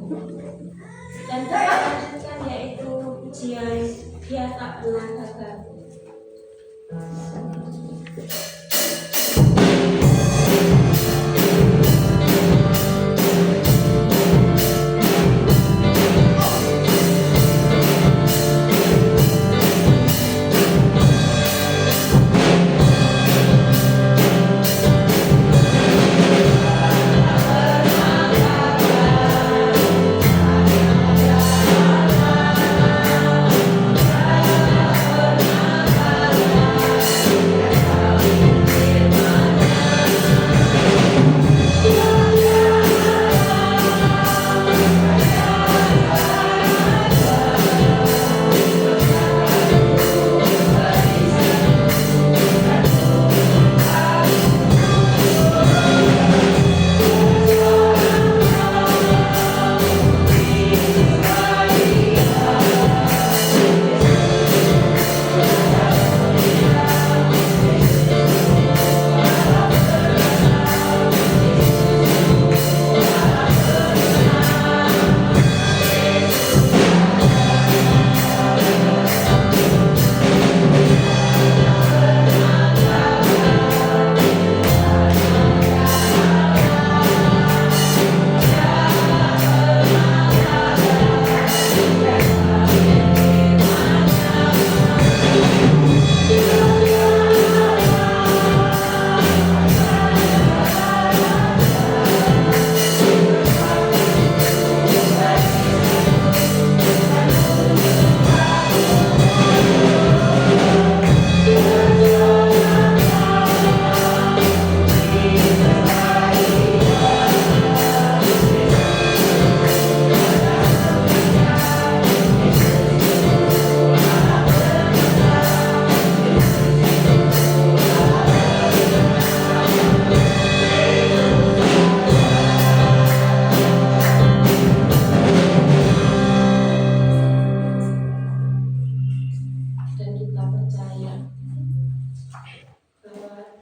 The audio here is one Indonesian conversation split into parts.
Dan kita lanjutkan yaitu pujian Dia Tak Pernah Gagal.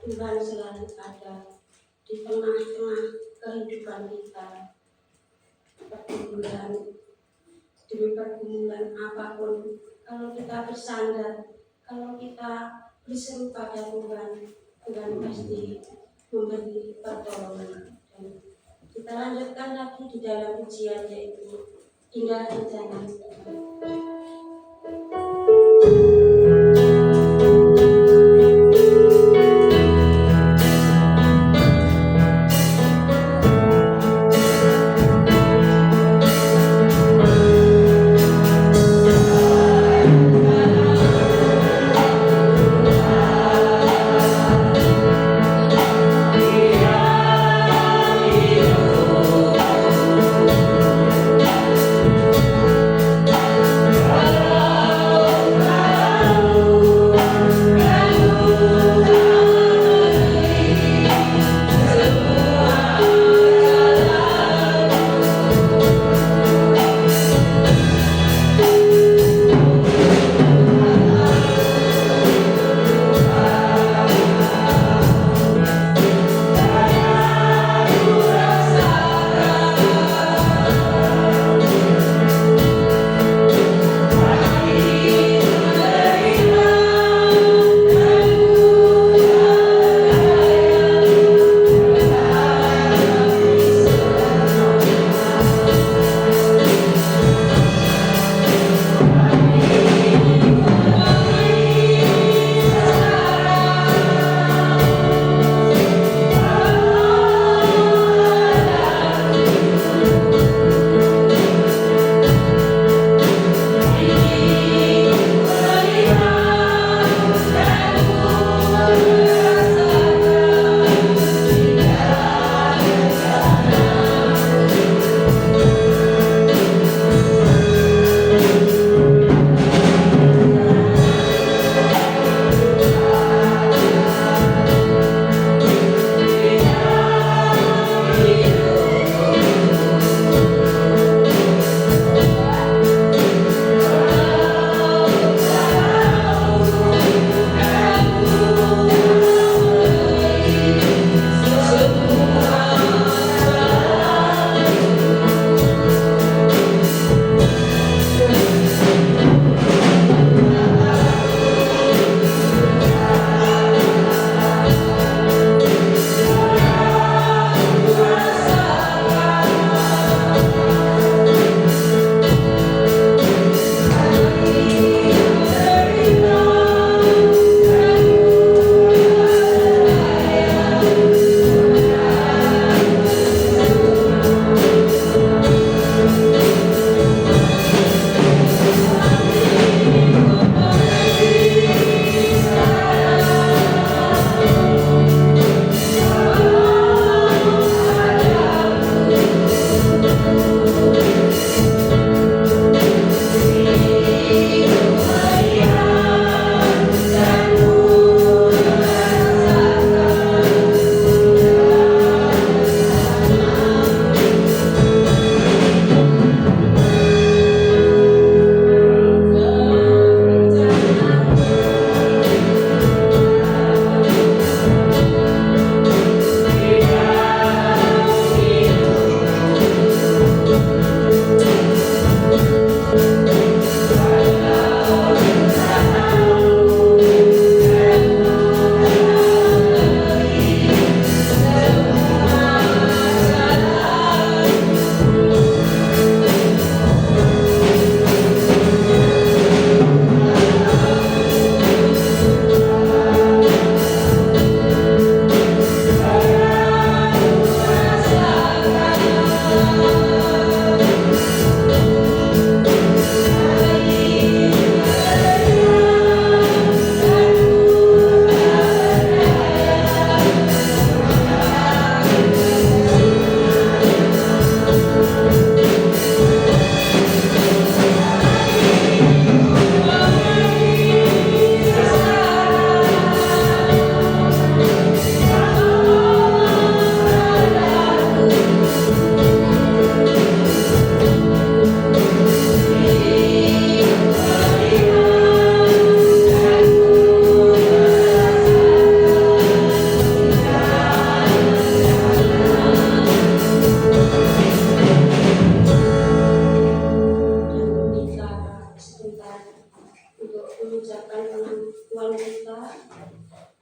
Tuhan selalu ada di tengah-tengah kehidupan kita. Demi pergumulan apapun, kalau kita bersandar, kalau kita berseru pada Tuhan, Tuhan pasti memberi pertolongan. Dan kita lanjutkan lagi di dalam pujian yaitu Indah Rencana.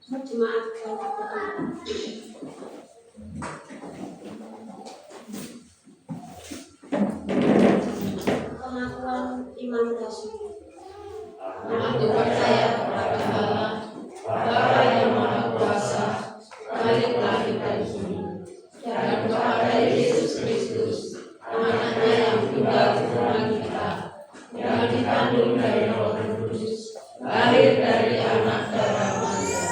jemaat Baitul Quran. Pengakuan iman dasar. Aku percaya kepada Allah, Bapa yang Maha Kuasa, Khalik langit dan bumi, dan kepada Yesus Kristus, anaknya yang tunggal Tuhan kita, yang dikandung dari Roh Kudus, lahir dari anak darah Maria,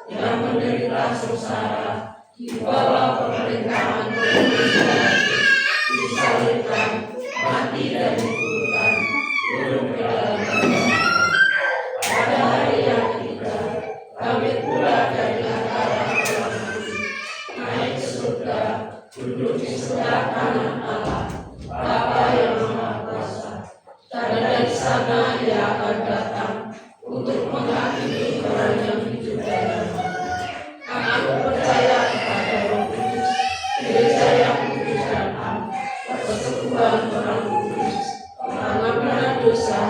yang menderita sengsara di bawah pemerintahan Pontius Pilatus, disalibkan, mati dan dikuburkan, turun ke dalam kubur. Pada hari yang ketiga, bangkit pula dari antara orang mati, naik ke surga, duduk di sebelah kanan Allah, Bapa yang Maha Kuasa. Dan dari sana Ia akan datang untuk menghakimi orang yang hidup dan yang mati. Aku percaya kepada Roh Kudus, Gereja yang kudus dan am, persekutuan orang kudus, pengampunan dosa,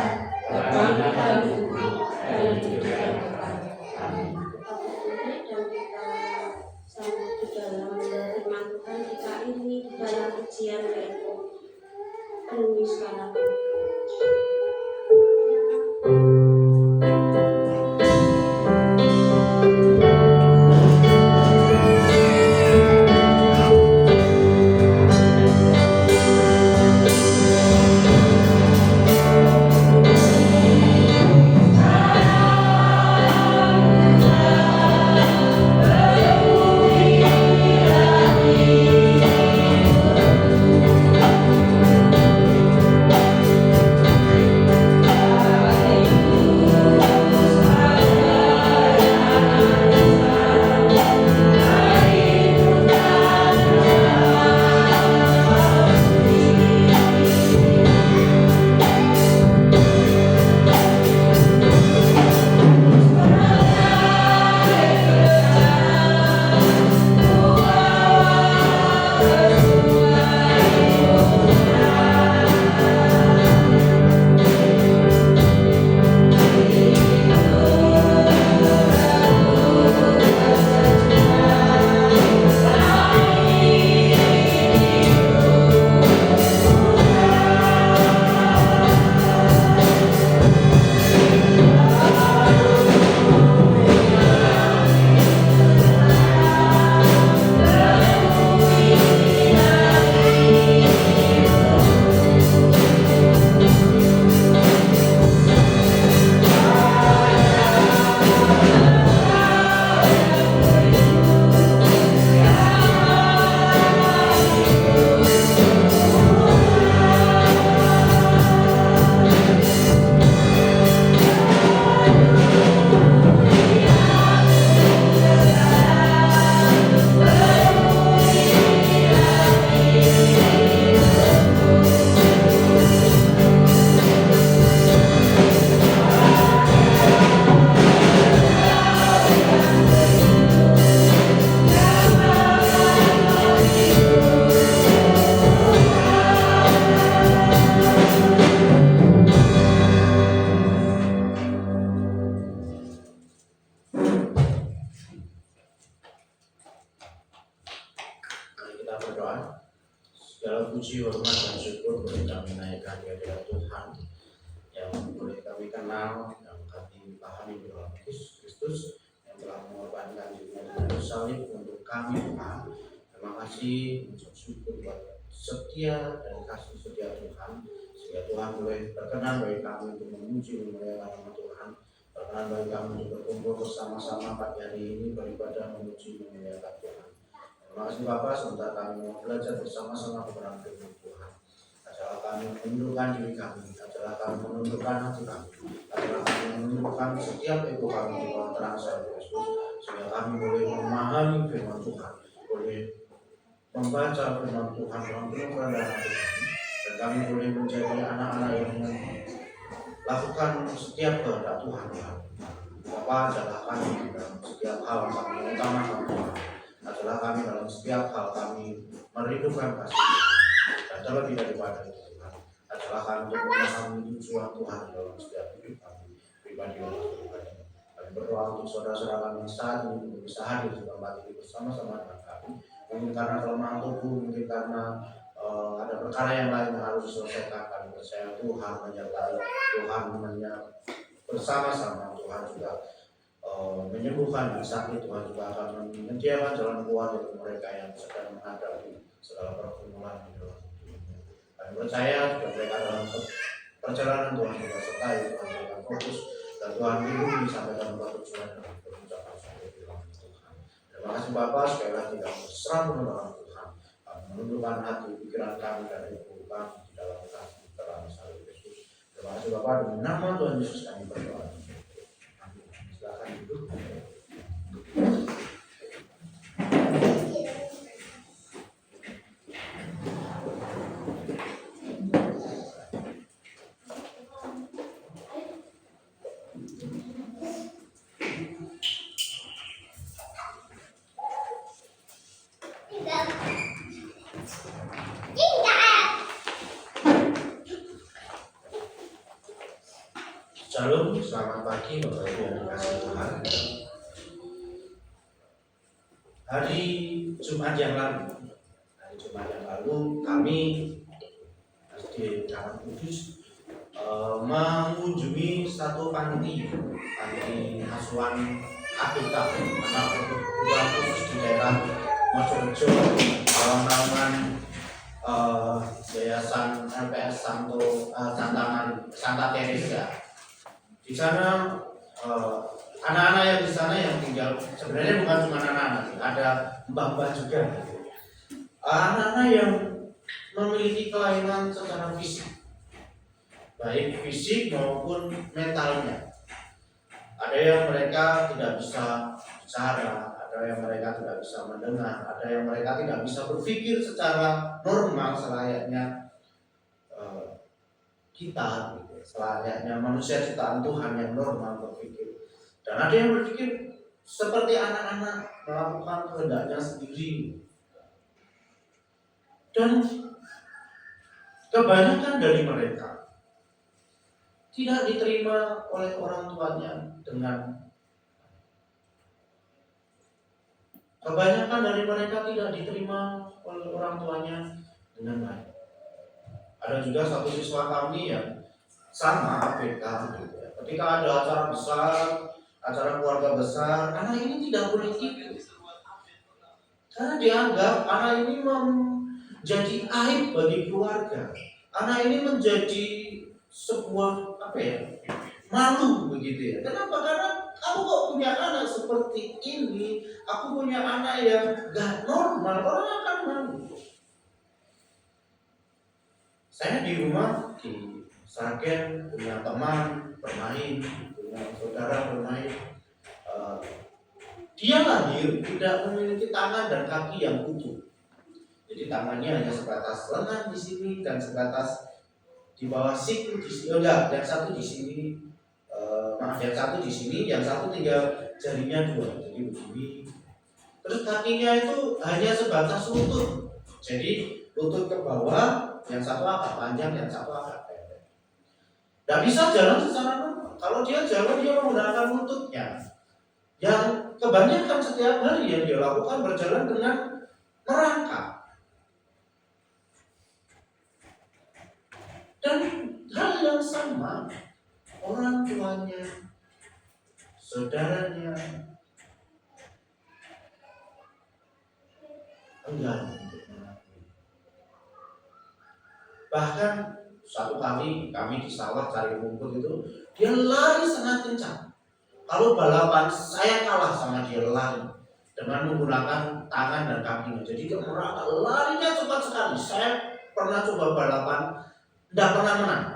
kebangkitan tubuh, dan hidup yang kekal. Amin. Dan kita sambut di dalam firman Tuhan, kita ini di dalam ujian yaitu penuhi sekarang. Segala puji, hormat, dan syukur boleh kami naikkan kehadirat Tuhan yang boleh kami kenal, yang kami pahami dalam Kristus yang telah mengorbankan dirinya dengan salib untuk kami Tuhan. Terima kasih, ucap syukur buat setia dan kasih setia Tuhan, sehingga Tuhan boleh berkenan bagi kami untuk memuji memuliakan nama Tuhan, berkenan bagi kami untuk berkumpul bersama-sama pagi hari ini beribadah memuji memuliakan Tuhan. Terima kasih Bapak, sebentar kami mau belajar bersama-sama kebenaran firman Tuhan. Ajalah kami menundukkan diri kami, ajalah kami menundukkan hati kami, ajalah kami menundukkan setiap ego kami di bawah terang salib Kristus, sehingga kami boleh memahami firman Tuhan, boleh membaca firman Tuhan dalam penuh kerendahan hati kami, dan kami boleh menjadi anak-anak yang melakukan setiap kehendak Tuhan. Bapak, ajalah kami dalam setiap hal kami mengutamakan Tuhan. Adalah kami dalam setiap hal kami merindukan kasih Tuhan, dan terlebih daripada itu Tuhan, adalah kami untuk memahami tujuan Tuhan dalam setiap hidup kami pribadi dan pribadi. Bagi Dan berdoa untuk saudara-saudara kami yang saat ini bisa hadir di tempat ini bersama-sama dengan kami. Mungkin karena kelemahan tubuh, mungkin karena ada perkara yang lain yang harus diselesaikan. Kami percaya Tuhan menyertai, Tuhan bersama-sama, Tuhan juga menyembuhkan yang sakit. Tuhan juga akan menyediakan jalan keluar dari mereka yang sedang menghadapi segala pergumulan di dalam hidupnya. Kami percaya jika mereka dalam perjalanan Tuhan juga sertai, Tuhan juga fokus, dan Tuhan lindungi sampai dalam tujuan dan berucapan sampai di dalam Tuhan. Terima kasih Bapak, sekali lagi kami berserah penuh dalam Tuhan. Kami menundukkan hati pikiran kami dan ibu kami di dalam kasih terang salib Yesus. Terima kasih Bapak, demi nama Tuhan Yesus kami berdoa. Silakan duduk. Shalom, selamat pagi Bapak Ibu yang dikasihi Tuhan. Hari Jumat yang lalu kami di Taman Kudus mengunjungi satu panti asuhan APK anak kebutuhan khusus di daerah Mojorejo dalam naungan Yayasan LPS Santa Teresa. Di sana anak-anak yang di sana yang tinggal sebenarnya bukan cuma anak-anak, ada mbah-mbah juga. Anak-anak yang memiliki kelainan secara fisik, baik fisik maupun mentalnya. Ada yang mereka tidak bisa bicara, ada yang mereka tidak bisa mendengar, ada yang mereka tidak bisa berpikir secara normal selayaknya kita, selayaknya manusia ciptaan Tuhan yang normal berpikir. Dan ada yang berpikir seperti anak-anak melakukan kehendaknya sendiri. Dan kebanyakan dari mereka tidak diterima oleh orang tuanya dengan baik. Ada juga satu siswa kami yang sama APK gitu ya. Ketika ada acara besar, acara keluarga besar, anak ini tidak boleh ikut. Karena dianggap anak ini menjadi aib bagi keluarga. Anak ini menjadi sebuah malu begitu ya. Kenapa? Karena aku kok punya anak seperti ini, aku punya anak yang gak normal, orang akan malu. Saya di rumah di Sragen punya teman bermain, punya saudara bermain. Dia lahir tidak memiliki tangan dan kaki yang utuh. Jadi tangannya hanya sebatas lengan di sini dan sebatas di bawah siku di sini. Yang satu di sini, yang satu di sini, yang satu tinggal jarinya 2. Jadi begini. Terus kakinya itu hanya sebatas lutut. Jadi lutut ke bawah, yang satu agak panjang, yang satu agak pendek. Tidak bisa jalan secara normal. Kalau dia jalan, dia menggunakan lututnya. Yang kebanyakan setiap hari yang dia lakukan berjalan dengan merangkak. Dan hal yang sama, orang tuanya, saudaranya, enggan untuk mengakui. Bahkan satu kali kami di sawah cari rumput itu, dia lari sangat kencang. Kalau balapan saya kalah sama dia lari dengan menggunakan tangan dan kakinya. Jadi dia merangkak, larinya cepat sekali. Saya pernah coba balapan, tidak pernah menang.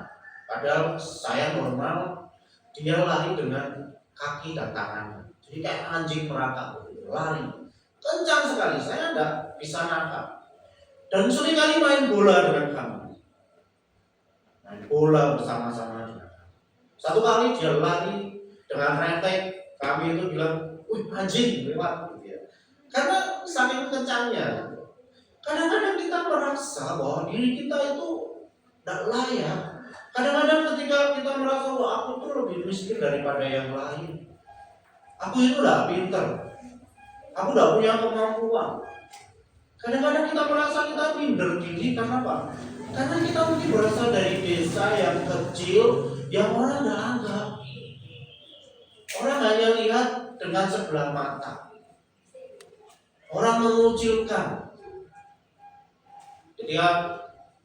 Padahal saya normal, dia lari dengan kaki dan tangannya. Jadi kayak anjing merangkak begitu, lari kencang sekali. Saya tidak bisa nangkap. Dan seringkali main bola dengan kami, main bola bersama-sama dengan kami. Satu kali dia lari dengan rentek, kami itu bilang, "Wih, anjing lewat," gitu ya. Karena saking kencangnya. Kadang-kadang kita merasa bahwa diri kita itu tidak layak. Kadang-kadang ketika kita merasa bahwa aku tuh lebih miskin daripada yang lain, Aku itu udah pinter, aku udah punya kemampuan. Kadang-kadang kita merasa kita minder diri karena apa? Karena kita mungkin berasal dari desa yang kecil, yang orang nggak anggap. Orang hanya lihat dengan sebelah mata. Orang mengucilkan. Jadi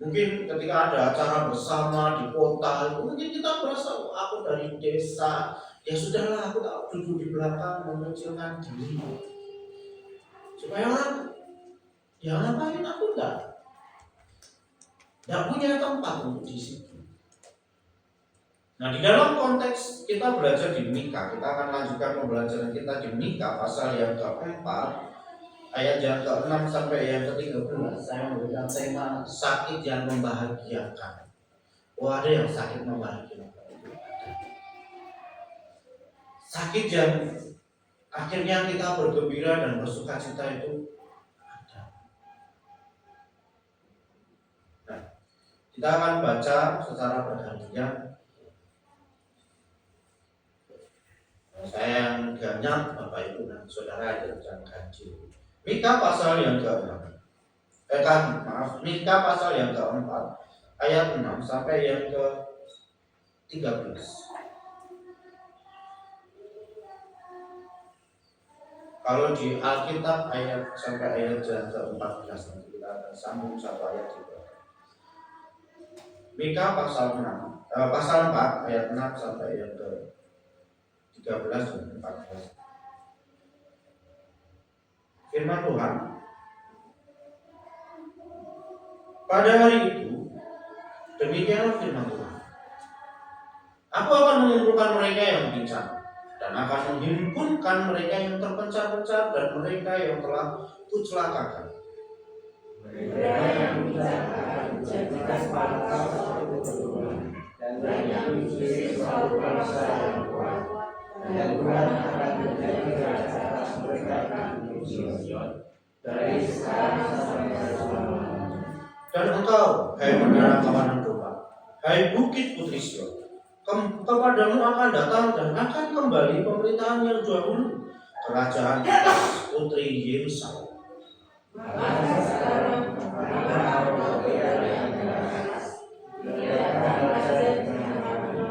mungkin ketika ada acara bersama di kota, itu mungkin kita merasa, "Oh, aku dari desa, ya sudahlah, aku tak duduk di belakang mengucilkan diri." Supaya orang, ya ngapain, aku nggak punya tempat untuk di situ. Nah, di dalam konteks kita belajar di Mika, kita akan lanjutkan pembelajaran kita di Mika pasal yang keempat, ayat yang ke-6 sampai yang ke-13. Saya memberikan tema sakit yang membahagiakan. Ada yang sakit membahagiakan. Sakit yang akhirnya kita bergembira dan bersuka cita itu ada. Nah, kita akan baca secara bergantian. Saya yang ganyak, Bapak Ibu dan Saudara yang ganjil. Mika pasal yang ke-6. Mika pasal yang ke-4 ayat 6 sampai yang ke-13. Kalau di Alkitab ayat sampai ayat yang ke-14, nanti kita akan sambung satu ayat juga. Mika pasal 4 ayat 6 sampai yang ke-13 dan 14. Firman Tuhan, pada hari itu, demikianlah firman Tuhan, aku akan mengumpulkan mereka yang pincang dan akan menghimpunkan mereka yang terpencar-pencar dan mereka yang telah kucelakakan. Mereka yang menjadikan pangkal seperti keturunan dan yang dicuri suatu bangsa yang kuat, dan Tuhan akan menjadi raja atas mereka di Sion dari sekarang sampai selama-lamanya. Dan engkau, hai menara kawanan domba, hai bukit putri Sion, kepadamu akan datang dan akan kembali pemerintahan yang dahulu, kerajaan atas putri Yerusalem. Maka sekarang engkau tiada yang keras, tiada raja di tengah-tengahmu,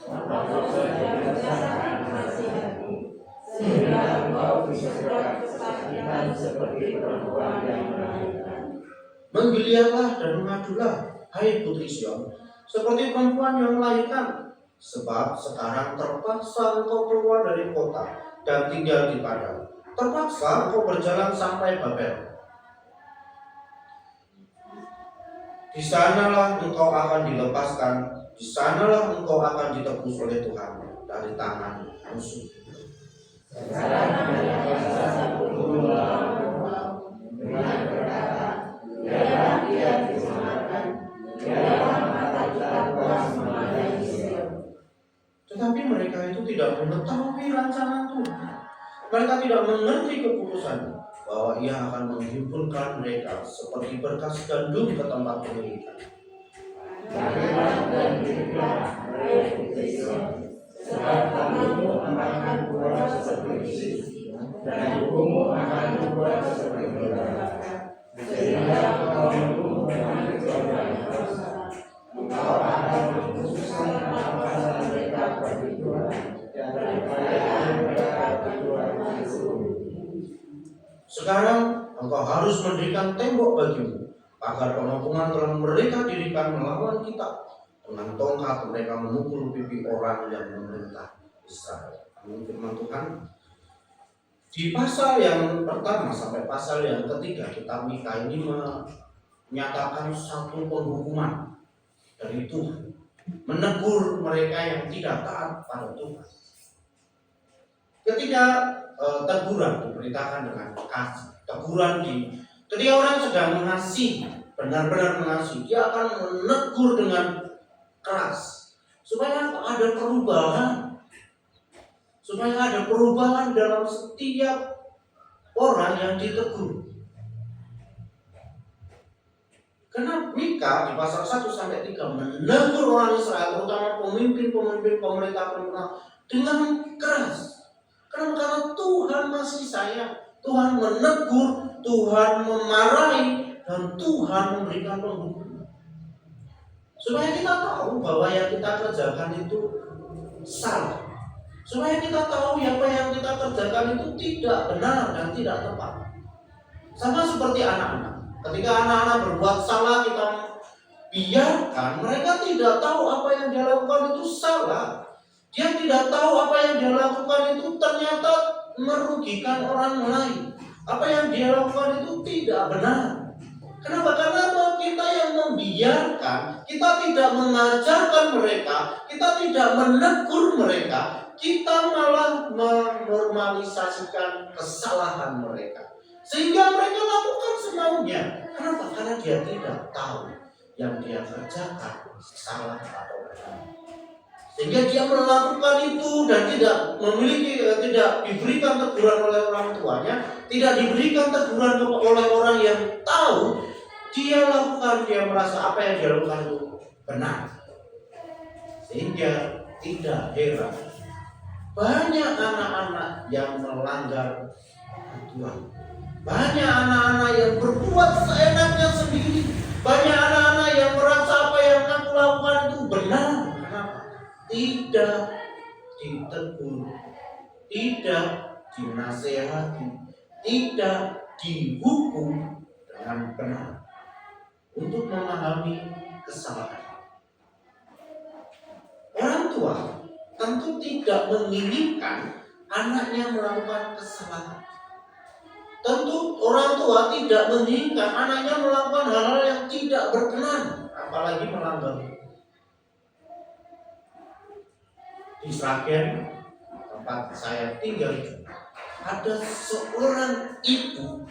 engkau saja berdasarkan nasihatku, sehingga engkau disedot kesakitan seperti perempuan yang melahirkan. Menggeliatlah dan mengadulah, hai putri Sion, seperti perempuan yang melahirkan, sebab sekarang terpaksa engkau keluar dari kota dan tinggal di padang. Terpaksa engkau berjalan sampai Babel. Di sanalah engkau akan dilepaskan, di sanalah engkau akan ditebus oleh Tuhan dari tangan musuh. Sekarang mereka satu dengan berkata, biarlah dia diselamatkan, biarlah mata kita puas memandang Sion. Tetapi mereka itu tidak mengetahui rancangan Tuhan. Mereka tidak mengerti keputusannya, bahwa ia akan menghimpunkan mereka seperti berkas gandum ke tempat pengirikan. Bangkitlah dan hiduplah, hai putri Sion, sebab tanganmu akan kuat seperti besi, dan hukummu akan kuat seperti bara, sehingga engkau membunuh dengan keluarga bangsa. Engkau akan mengkhususkan bangsa mereka bagi Tuhan, dan kekayaan mereka bagi Tuhan di seluruh bumi. Sekarang engkau harus mendirikan tembok bagimu, agar pengepungan telah mereka dirikan melawan kita. Dengan tongkat mereka memukul pipi orang yang memerintah Israel. Amin. Firman Tuhan. Di pasal yang pertama sampai pasal yang ketiga, kitab Mika ini menyatakan satu penghukuman dari Tuhan, menegur mereka yang tidak taat pada Tuhan. Ketika teguran diberitakan dengan kasih, ketika orang sedang mengasihi, benar-benar mengasihi, dia akan menegur dengan keras supaya ada perubahan dalam setiap orang yang ditegur. Karena Mika di pasal 1 sampai 3 menegur orang Israel, terutama pemimpin pemerintah dengan keras. Karena Tuhan masih sayang, Tuhan menegur, Tuhan memarahi, dan Tuhan memberikan penghukuman. Supaya kita tahu bahwa yang kita kerjakan itu salah. Supaya kita tahu apa yang kita kerjakan itu tidak benar dan tidak tepat. Sama seperti anak-anak. Ketika anak-anak berbuat salah, kita biarkan. Mereka tidak tahu apa yang dia lakukan itu salah. Dia tidak tahu apa yang dia lakukan itu ternyata merugikan orang lain. Apa yang dia lakukan itu tidak benar. Kenapa? Karena kita yang membiarkan, kita tidak mengajarkan mereka, kita tidak menegur mereka, kita malah menormalisasikan kesalahan mereka. Sehingga mereka lakukan semaunya. Kenapa? Karena dia tidak tahu yang dia kerjakan salah atau benar. Sehingga dia melakukan itu dan tidak diberikan teguran oleh orang tuanya, tidak diberikan teguran oleh orang yang tahu. Dia lakukan, dia merasa apa yang dia lakukan itu benar. Sehingga tidak heran banyak anak-anak yang melanggar aturan. Banyak anak-anak yang berbuat seenaknya sendiri. Banyak anak-anak yang merasa apa yang aku lakukan itu benar. Kenapa? Tidak ditegur, tidak dinasehati, tidak dihukum dengan benar untuk memahami kesalahan. Orang tua tentu tidak menginginkan anaknya melakukan kesalahan. Tentu orang tua tidak menginginkan anaknya melakukan hal-hal yang tidak berkenan, apalagi melanggar. Di Sragen, tempat saya tinggal, ada seorang ibu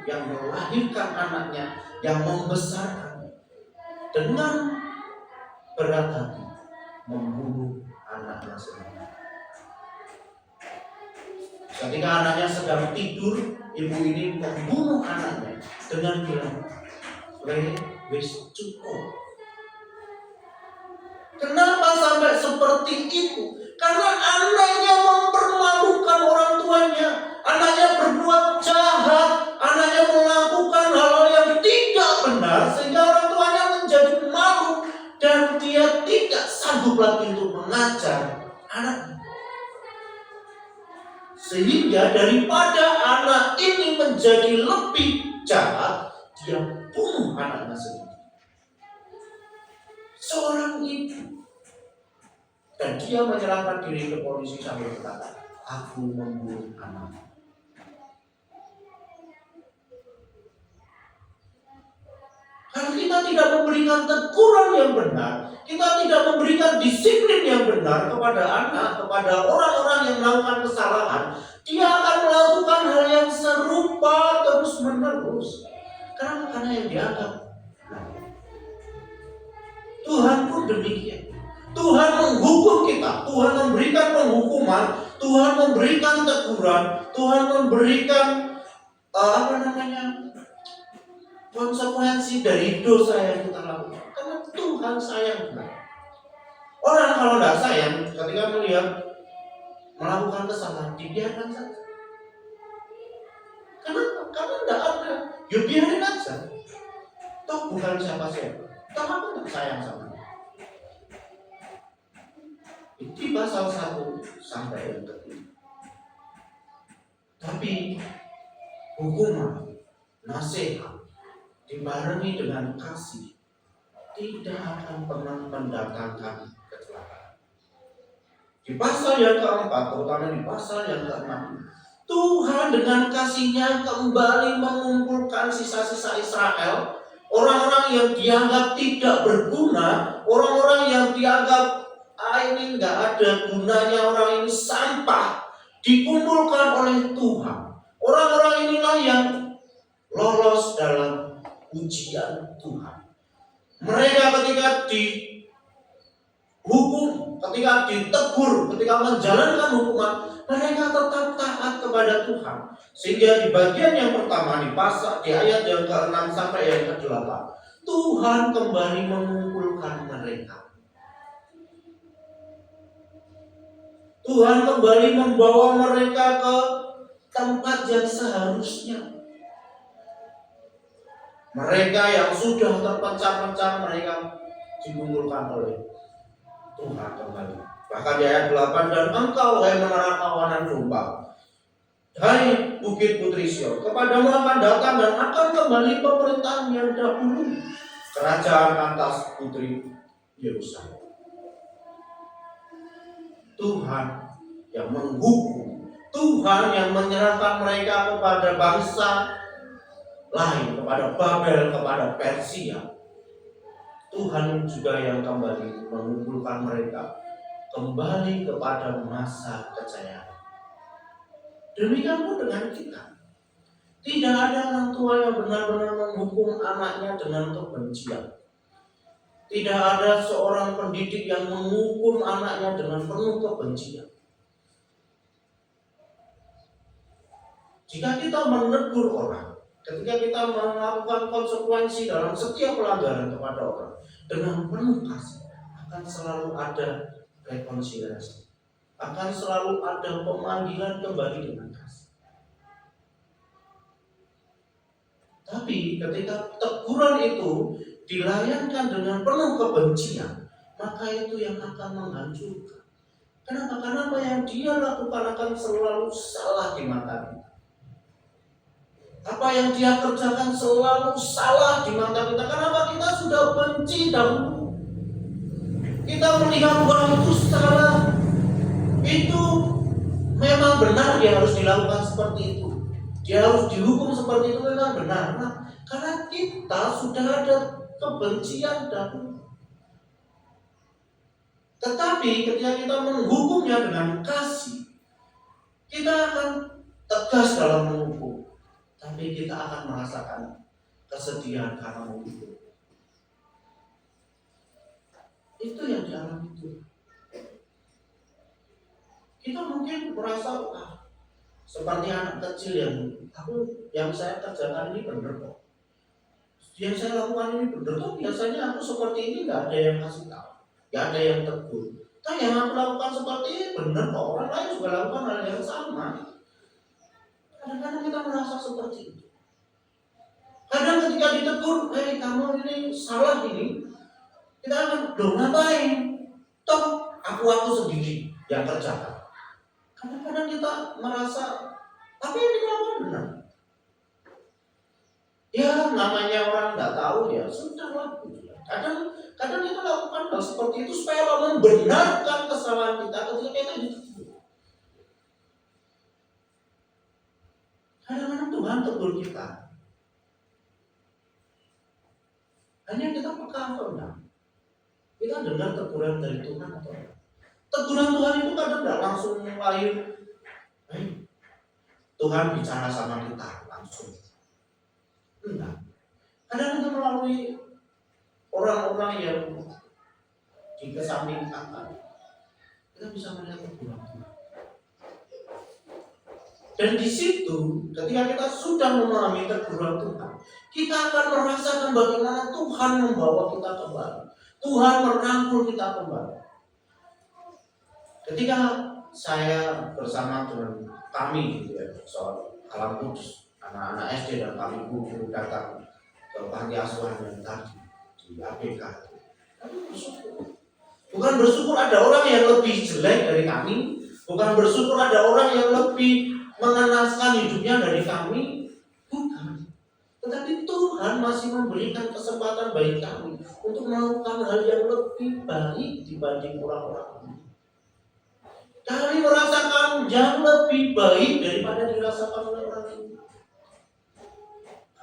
yang melahirkan anaknya, yang membesarkannya dengan berat hati, membunuh anaknya sendiri. Ketika anaknya sedang tidur, ibu ini membunuh anaknya dengan bilang, wis cukup. Kenapa sampai seperti itu? Karena anaknya mempermalukan orang tuanya. Anaknya berbuat jahat. Anaknya melakukan hal-hal yang tidak benar, sehingga orang tuanya menjadi malu. Dan dia tidak sanggup lagi untuk mengajar anaknya. Sehingga daripada anak ini menjadi lebih jahat, dia bunuh anaknya sendiri. Seorang ibu. Dan dia menyerahkan diri ke polisi sambil berkata, aku membunuh anak. Kalau kita tidak memberikan teguran yang benar, kita tidak memberikan disiplin yang benar kepada anak, kepada orang-orang yang melakukan kesalahan, dia akan melakukan hal yang serupa terus-menerus. Karena yang dianggap Tuhan pun demikian. Tuhan menghukum kita, Tuhan memberikan penghukuman, Tuhan memberikan teguran, Tuhan memberikan konsekuensi dari dosa yang kita lakukan. Karena Tuhan sayang kita. Orang kalau tidak sayang, ketika melihat melakukan kesalahan, dibiarkan saja. Kenapa? Karena tidak ada. Ya biarin aja. Toh bukan siapa-siapa. Toh aku tidak sayang sama dia. Di pasal 1 sampai yang ketiga. Tapi hukuman, nasihat dibarengi dengan kasih tidak akan pernah mendatangkan kecelakaan. Di pasal yang keempat, terutama di pasal yang keenam, Tuhan dengan kasih-Nya kembali mengumpulkan sisa-sisa Israel, orang-orang yang dianggap tidak berguna, orang-orang yang dianggap ini nggak ada gunanya, orang ini sampah, dikumpulkan oleh Tuhan. Orang-orang inilah yang lolos dalam ujian Tuhan. Mereka ketika dihukum, ketika ditegur, ketika menjalankan hukuman, mereka tetap taat kepada Tuhan. Sehingga di bagian yang pertama di ayat yang ke-6 sampai yang ke-8, Tuhan kembali mengumpulkan mereka. Tuhan kembali membawa mereka ke tempat yang seharusnya. Mereka yang sudah terpecah-pecah, mereka dikumpulkan oleh Tuhan kembali. Bahkan di ayat 8, dan engkau hai menara kawanan domba, hai bukit putri Sion, kepadamu akan datang dan akan kembali pemerintahan yang dahulu, kerajaan atas putri Yerusalem. Tuhan yang menghukum, Tuhan yang menyerahkan mereka kepada bangsa lain, kepada Babel, kepada Persia. Tuhan juga yang kembali mengumpulkan mereka kembali kepada masa kejayaan. Demikian pun dengan kita. Tidak ada orang tua yang benar-benar menghukum anaknya dengan kebencian. Tidak ada seorang pendidik yang menghukum anaknya dengan penuh kebencian. Jika kita menegur orang, ketika kita melakukan konsekuensi dalam setiap pelanggaran kepada orang dengan penuh kasih, akan selalu ada rekonsiliasi, akan selalu ada pemanggilan kembali dengan kasih. Tapi ketika teguran itu dilayankan dengan penuh kebencian, maka itu yang akan menghancurkan. Kenapa? Karena apa yang dia lakukan akan selalu salah di mata kita. Apa yang dia kerjakan selalu salah di mata kita. Kenapa? Kita sudah benci dahulu. Kita melihat bahwa itu salah. Itu memang benar dia harus dilakukan seperti itu. Dia harus dihukum seperti itu, memang benar. Nah, karena kita sudah ada kebencian dahulu. Tetapi ketika kita menghukumnya dengan kasih, kita akan tegas dalam menghukum. Tapi kita akan merasakan kesedihan karena menghukum. Itu yang dialami Tuhan. Kita mungkin merasa seperti anak kecil yang saya kerjakan ini benar kok. Yang saya lakukan ini benar kok. Biasanya aku seperti ini nggak ada yang kasih tahu, nggak ada yang tegur. Tapi yang aku lakukan seperti ini benar kok. Orang lain juga lakukan hal yang sama. Kadang-kadang kita merasa seperti itu. Kadang ketika ditegur, kamu ini salah ini, kita akan ngapain? Toh aku sendiri yang kerjakan. Kadang-kadang kita merasa apa yang dilakukan benar. Ya namanya orang nggak tahu ya sudahlah. Kadang kita lakukan hal seperti itu supaya membenarkan kesalahan kita ketika kita ditegur. Kadang-kadang Tuhan tegur kita. Hanya kita peka atau enggak? Kita dengar teguran dari Tuhan atau enggak? Teguran Tuhan itu kadang enggak langsung lahir. Tuhan bicara sama kita langsung. Enggak. Kadang itu melalui orang-orang yang dikesampingkan. Kita bisa melihat teguran Tuhan. Dan di situ, ketika kita sudah memahami teguran Tuhan, kita akan merasakan bagaimana Tuhan membawa kita kembali. Tuhan merangkul kita kembali. Ketika saya bersama dengan kami, soal Alam Kudus, anak-anak SD dan kami guru datang ke panti asuhan yang tadi di ABK, bukan bersyukur ada orang yang lebih jelek dari kami, bukan bersyukur ada orang yang lebih mengenaskan hidupnya dari kami, bukan. Tetapi Tuhan masih memberikan kesempatan bagi kami untuk melakukan hal yang lebih baik dibanding orang-orang ini. Kami merasakan yang lebih baik daripada dirasakan oleh orang ini.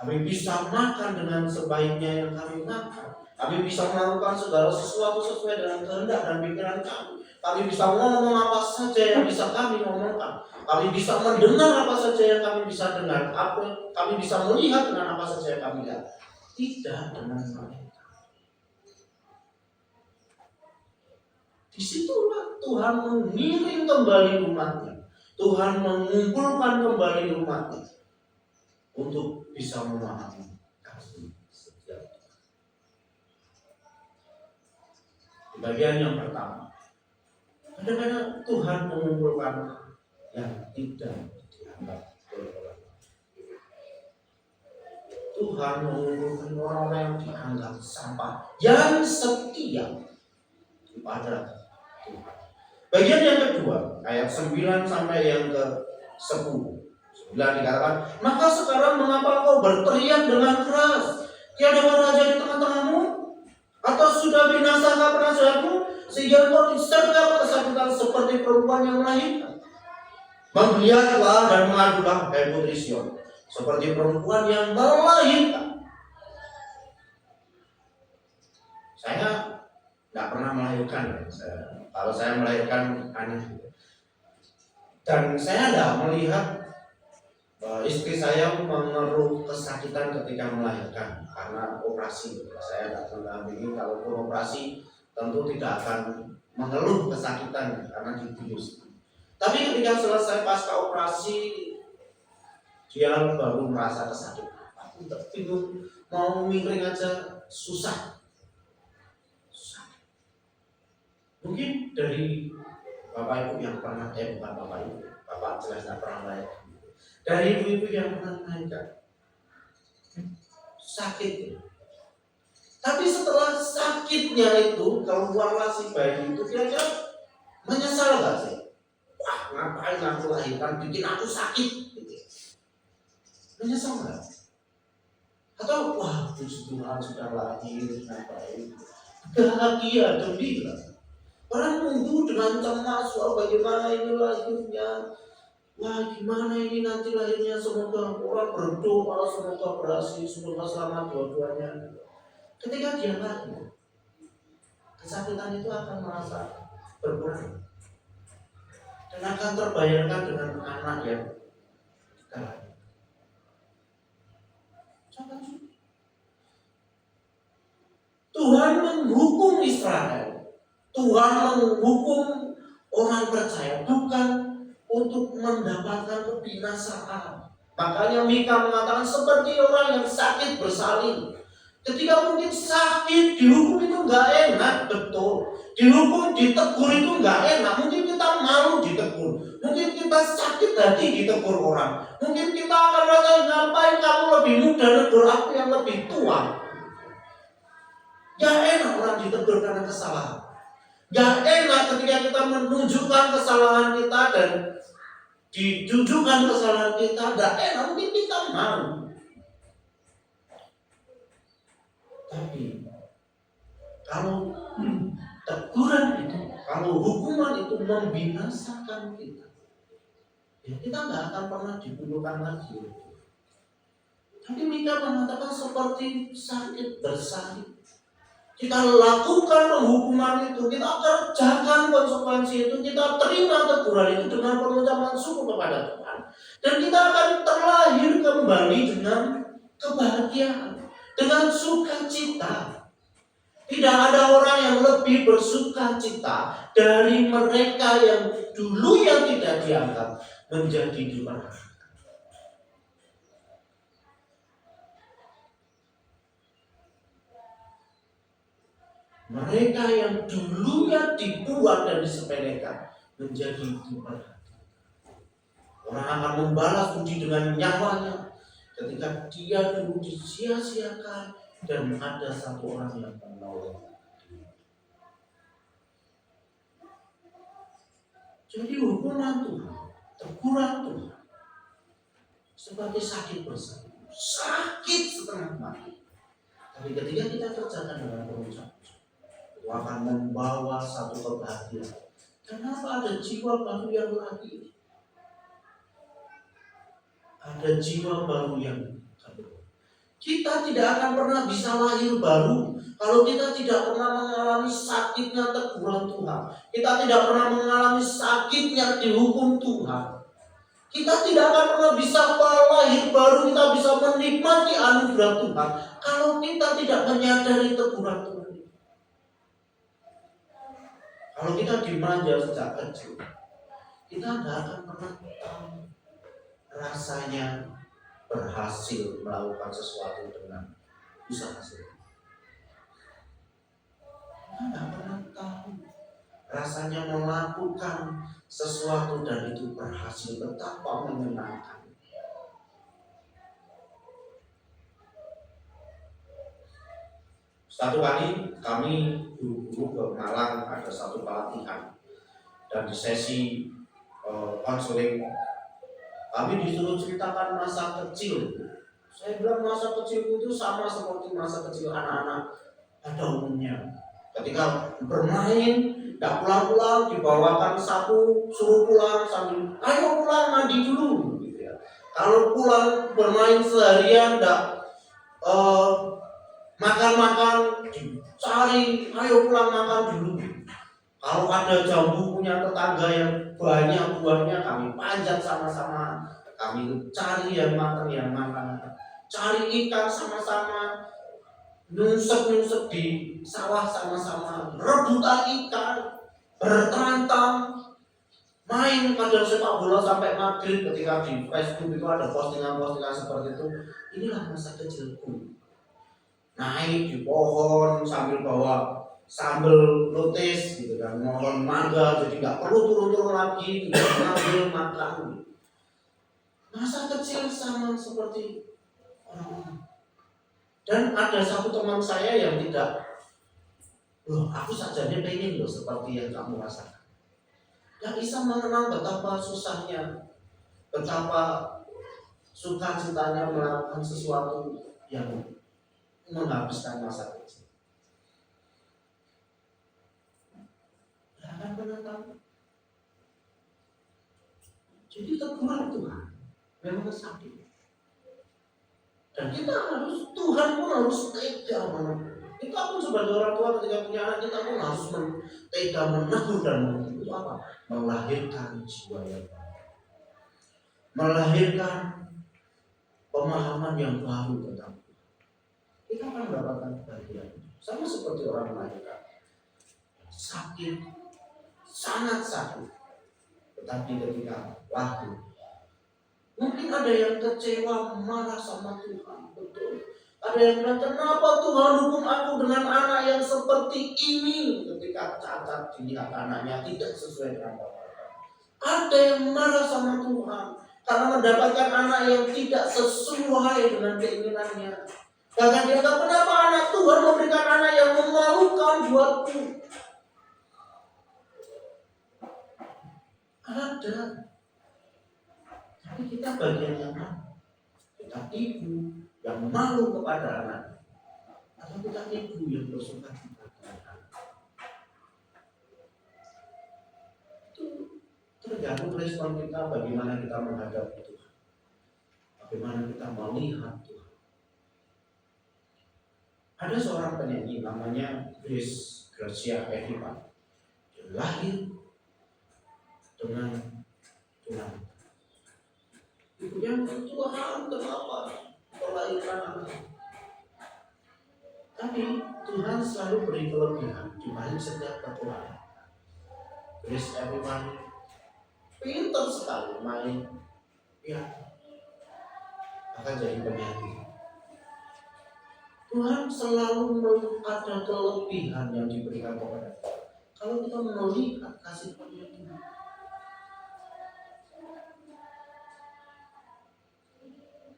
Kami bisa makan dengan sebaiknya yang kami makan. Kami bisa melakukan segala sesuatu sesuai dengan kehendak dan pikiran kami. Kami bisa ngomong apa saja yang bisa kami ngomongkan. Kami bisa mendengar apa saja yang kami bisa dengar. Kami bisa melihat dengan apa saja yang kami lihat. Tidak dengan mereka. Disitulah Tuhan mengiring kembali umatnya. Tuhan mengumpulkan kembali umatnya untuk bisa memahami kasih setia. Bagian yang pertama, Kadang-kadang Tuhan mengumpulkan yang tidak dianggap oleh orang. Tuhan mengumpulkan orang-orang yang dianggap sampah, yang setia kepada Tuhan. Bagian yang kedua, ayat 9 sampai yang ke-10. 9 dikatakan, maka sekarang mengapa kau berteriak dengan keras? Tiada raja di tengah-tengahmu? Atau sudah binasakah penasihatmu? Sehingga kau disergap kesakitan seperti perempuan yang melahirkan. Menglihatlah dan mengadulah, hai putri Sion, seperti perempuan yang melahirkan. Saya tidak pernah melahirkan. Kalau saya melahirkan anak, dan saya tidak melihat istri saya mengeluh kesakitan ketika melahirkan karena operasi. Saya tidak mendampingi, kalaupun operasi tentu tidak akan mengeluh kesakitan karena dibius. Tapi ketika selesai pasca operasi, dia baru merasa kesakitan. Aku bingung, mau miring aja susah. Mungkin dari bapak ibu yang pernah, bukan bapak ibu, bapak jelas tidak pernah melahirkan. Dari ibu-ibu yang pernah melahirkan, sakit. Tapi setelah sakitnya itu, keluarlah si bayi itu, kira-kira menyesal gak sih? Wah, ngapain aku lahirkan, bikin aku sakit gitu. Menyesal gak? Atau wah, puji Tuhan sudah lahir, ngapain? Bahagia, gembira. Orang nunggu dengan cemas, wah bagaimana ini lahirnya, wah gimana ini nanti lahirnya, semoga orang berdoa, semoga berhasil, semoga selamat dua-duanya. Ketika dia lahir, kesakitan itu akan merasa berkurang dan akan terbayarkan dengan anak yang kita lahir. Tuhan menghukum Israel. Tuhan menghukum orang percaya bukan untuk mendapatkan kebinasaan. Makanya Mika mengatakan seperti orang yang sakit bersalin. Ketika mungkin sakit, dihukum itu nggak enak, betul. Dihukum, ditegur itu nggak enak. Mungkin kita malu ditegur. Mungkin kita sakit hati ditegur orang. Mungkin kita akan rasa, ngapain kamu lebih muda negur aku yang lebih tua. Gak enak orang ditegur karena kesalahan. Gak enak ketika kita menunjukkan kesalahan kita dan ditunjukkan kesalahan kita. Gak enak, mungkin kita mau. Tapi kalau teguran itu, kalau hukuman itu membinasakan kita, ya kita gak akan pernah dikumpulkan lagi. Tapi Mika mengatakan seperti sakit bersalin. Kita lakukan penghukuman itu, kita kerjakan konsekuensi itu, kita terima teguran itu dengan pengucapan syukur kepada Tuhan. Dan kita akan terlahir kembali dengan kebahagiaan, dengan sukacita. Tidak ada orang yang lebih bersukacita dari mereka yang dulu yang tidak dianggap menjadi diperhatikan. Mereka yang dulunya dibuang dan disepelekan menjadi diperhatikan. Orang akan membalas budi dengan nyawanya ketika dia dulu disia-siakan dan ada satu orang yang menolong. Jadi hukuman Tuhan, teguran Tuhan seperti sakit bersalin, sakit setengah mati. Tapi ketika kita kerjakan dengan pengucapan, itu akan membawa satu kebahagiaan. Kenapa ada jiwa baru yang lagi? Ada jiwa baru yang baru. Kita tidak akan pernah bisa lahir baru kalau kita tidak pernah mengalami sakitnya teguran Tuhan. Kita tidak pernah mengalami sakitnya dihukum Tuhan. Kita tidak akan pernah bisa lahir baru, kita bisa menikmati anugerah Tuhan kalau kita tidak menyadari teguran Tuhan. Kalau kita dimanja sejak kecil, kita tidak akan pernah tahu rasanya berhasil melakukan sesuatu dengan usaha sendiri. Kita tidak pernah tahu rasanya rasanya melakukan sesuatu dan itu berhasil, betapa menyenangkan. Satu kali kami guru-guru ke Malang ada satu pelatihan, dan di sesi konseling kami disuruh ceritakan masa kecil. Saya bilang masa kecilku itu sama seperti masa kecil anak-anak pada umumnya. Ketika bermain, tidak pulang-pulang, dibawakan sapu, suruh pulang sambil, ayo pulang mandi dulu. Gitu ya. Kalau pulang bermain seharian, tidak makan-makan, dicari, ayo pulang makan dulu. Kalau ada jambu punya tetangga yang banyak buahnya, kami panjat sama-sama, kami cari yang makan, cari ikan sama-sama, nyungsep di sawah sama-sama, rebutan ikan, bertantang, main kadang sepak bola sampai maghrib. Ketika di Facebook itu ada postingan-postingan seperti itu, inilah masa kecilku. Naik di pohon sambil bawa sambal lotis gitu kan, mohon mangga, jadi nggak perlu turun-turun lagi, tinggal ngambil makan. Masa kecil sama seperti orang. Dan ada satu teman saya yang tidak, loh aku sajanya pengen loh seperti yang kamu rasakan. Yang bisa mengenal betapa susahnya, betapa sukacitanya melakukan sesuatu yang menghabiskan masa kecil. Akan pernah tahu. Jadi teguran Tuhan memang sakit. Dan kita harus, Tuhan pun harus tega menegur. Kita pun sebagai orang tua ketika punya anak, kita pun harus tega menegur dan menegur. Itu apa? Melahirkan jiwa yang baru, melahirkan pemahaman yang baru tentang Tuhan. Kita akan mendapatkan kebahagiaan. Sama seperti orang melahirkan sakit, sangat sakit, tetapi ketika lahir, mungkin ada yang kecewa, marah sama Tuhan, betul. Ada yang bilang, kenapa Tuhan hukum aku dengan anak yang seperti ini? Ketika cacat dilihat anaknya tidak sesuai dengan harapan. Ada yang marah sama Tuhan karena mendapatkan anak yang tidak sesuai dengan keinginannya. Bahkan dia kata, kenapa anak Tuhan memberikan anak yang memalukan buatku? Ada. Tapi kita bagian yang mana? Kita ibu yang malu kepada anak, atau kita ibu yang bersuka cita kepada anak? Itu tergantung respon kita, bagaimana kita menghadapi Tuhan, bagaimana kita melihat Tuhan. Ada seorang penyanyi namanya Gracia Edipa, dia lahir dengan Tuhan. Ibunya Tuhan, kenapa melahirkan anak? Tapi Tuhan selalu beri kelebihan di balik setiap kekurangan. Grace everyone pintar sekali main piano, bahkan jadi penyanyi. Tuhan selalu ada kelebihan yang diberikan kepada kita. Kalau kita melihat kasih karunia Tuhan.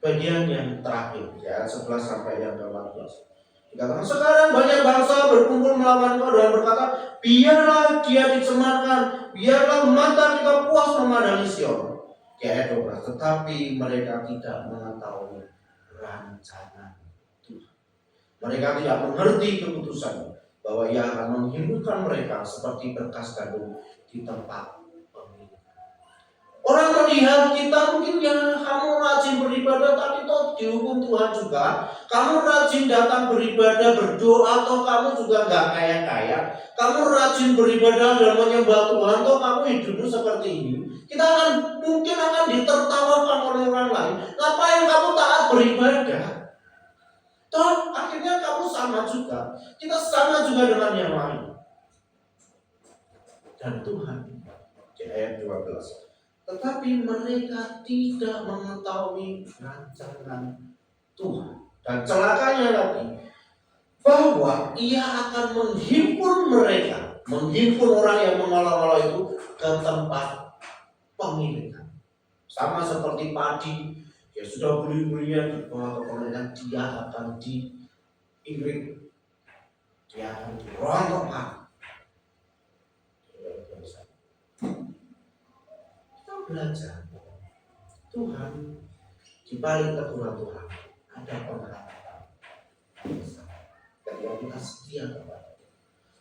Bagian yang terakhir, ya 11 sampai yang ke-14. Dikatakan, sekarang banyak bangsa berkumpul melawan kau dan berkata, biarlah dia dicemarkan, biarlah mata kita puas memandangi Sion. Di ayat 12, tetapi mereka tidak mengetahui rencana Tuhan. Mereka tidak mengerti keputusan bahwa Ia akan menghimpunkan mereka seperti berkas gandum di tempat pemilihan. Orang melihat kita mungkin ya kamu rajin beribadah, tapi toh dihukum Tuhan juga. Kamu rajin datang beribadah, berdoa, toh kamu juga nggak kaya-kaya. Kamu rajin beribadah dan menyembah Tuhan, toh kamu hidupmu seperti ini. Kita mungkin akan ditertawakan oleh orang lain. Ngapain kamu taat beribadah? Toh akhirnya kamu sama juga. Kita sama juga dengan yang lain. Dan Tuhan di ayat 12. Tetapi mereka tidak mengetahui rancangan Tuhan. Dan celakanya lagi, bahwa Ia akan menghimpun mereka menghimpun orang yang mengolok-olok itu ke tempat pengirikan. Sama seperti padi, ya sudah beli-belian dibawa ke pengirikan, dia akan diiring, dia akan dirontokkan. Kita belajar Tuhan di balik teguran Tuhan ada pengharapan ketika kita setia kepada Tuhan.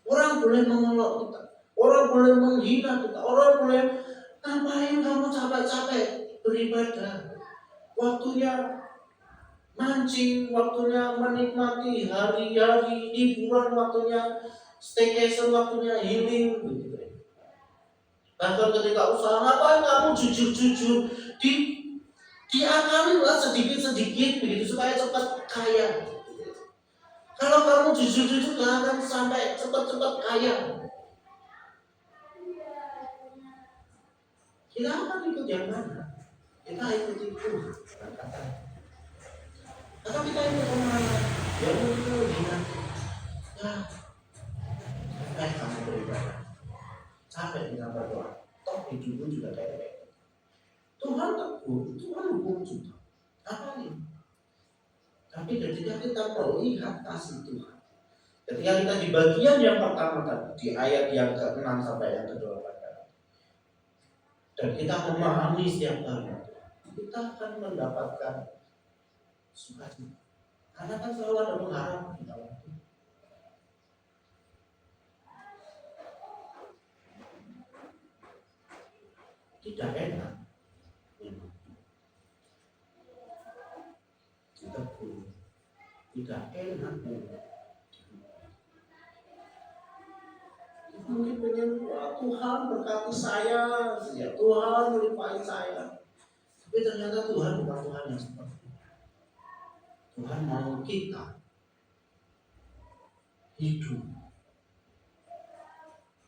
Orang boleh mengolok kita, orang boleh menghina kita, orang boleh ngapain kamu capek-capek beribadah, waktunya mancing, waktunya menikmati hari-hari liburan, waktunya staycation, waktunya healing gitu. Bahkan ketika usaha, ngapain kamu jujur-jujur diakali lah sedikit-sedikit begitu supaya cepat kaya. Kalau kamu jujur-jujur gak akan sampai cepat-cepat kaya. Kita akan ikut yang mana? Kita ikuti Tuhan. Atau kita ikut kemana? Ya mungkin dia. Ya, kamu beribadah. Capek kita berdoa. Toh hidupmu juga kayak Tuhan tegur, Tuhan hukum juga. Apa ini? Tapi ketika kita melihat kasih Tuhan, ketika kita di bagian yang pertama tadi, di ayat yang ke-6 sampai yang ke-12, dan kita memahami setiap hari, kita akan mendapatkan sukacita. Karena kan selalu ada pengharapan di dalam itu. Tidak enak, memang. Kita pun tidak enak, memang. Mungkin pengen Tuhan berkati saya, ya Tuhan melimpahi saya. Tapi ternyata Tuhan bukan Tuhan yang seperti itu. Tuhan mau kita hidup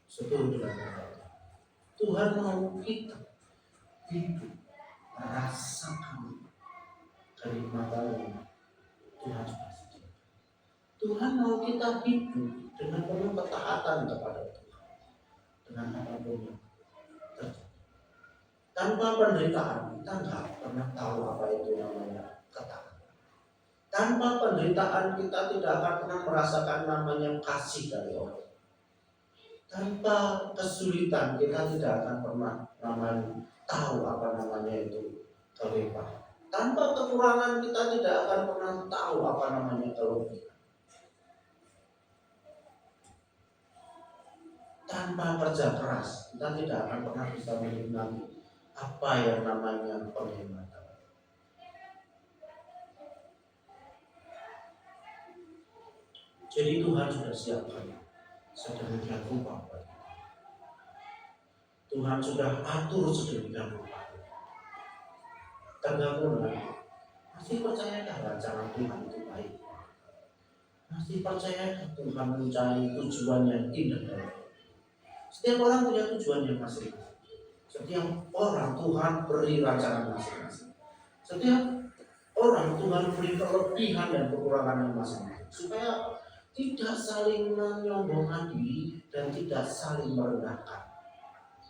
seturut dengan kata. Tuhan mau kita hidup merasakan kenikmatan yang Tuhan sudah sediakan. Tuhan mau kita hidup dengan penuh ketaatan kepada Tuhan, dengan apapun yang terjadi. Tanpa penderitaan kita nggak pernah tahu apa itu namanya ketaatan. Tanpa penderitaan kita tidak akan pernah merasakan namanya kasih dari orang. Tanpa kesulitan kita tidak akan pernah namanya tahu apa namanya itu kelimpahan. Tanpa kekurangan kita tidak akan pernah tahu apa namanya kelebihan. Tanpa kerja keras kita tidak akan pernah bisa menikmati apa yang namanya penghematan. Jadi Tuhan sudah siapkan sedemikian rupa. Tuhan sudah atur sedemikian rupa. Tergantung dengan masih percayakah rancangan Tuhan itu baik? Masih percayakah Tuhan mencari tujuan yang indah? Setiap orang punya tujuan yang masing-masing. Setiap orang Tuhan beri rancangan masing-masing. Setiap orang Tuhan beri kelebihan dan kekurangan yang masing-masing. Supaya tidak saling menyombongkan diri dan tidak saling merendahkan